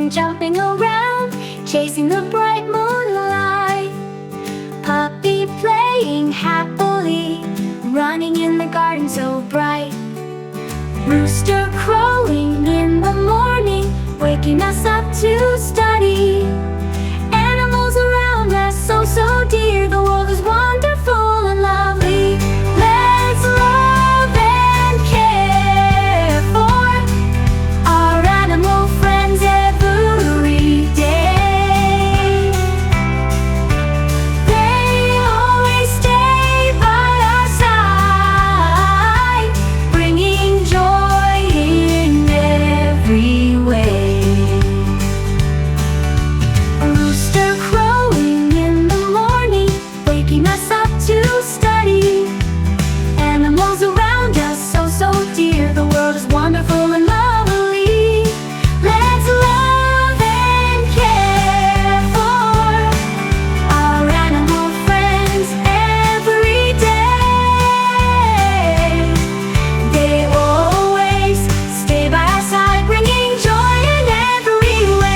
jumping around, chasing the bright moonlight. Puppy playing happily, running in the garden so bright. Rooster crowing in the morning, waking us up to study. Animals around us so dear, the world is wonderful and lovely. Let's love and care for our animal friends every day. They always stay by our side, bringing joy in every way. A rooster crowing in the morning, waking us up to study. Animals around us so dear, the world is wonderful and lovely. Let's love and care for our animal friends every day. They always stay by our side, bringing joy in every way.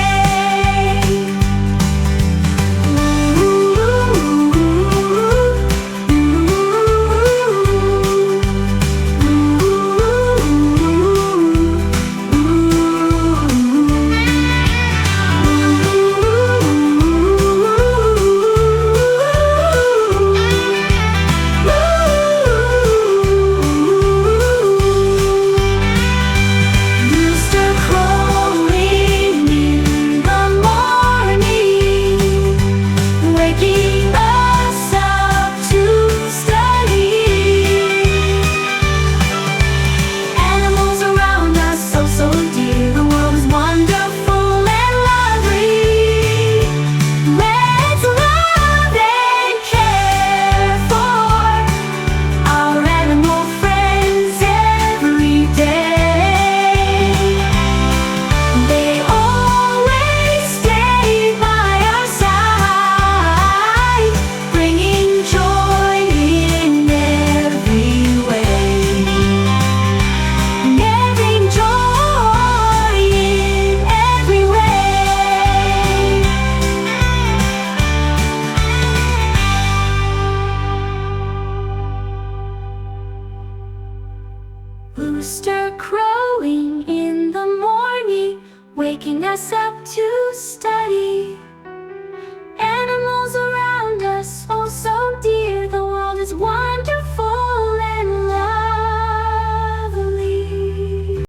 Rooster crowing in the morning, waking us up to study. Animals around us so dear, the world is wonderful and lovely. Let's love and care for our animal friends every day. They always stay by our side, bringing joy in every way. Giving joy in every way. Rooster crowing in the morning, waking us up to study.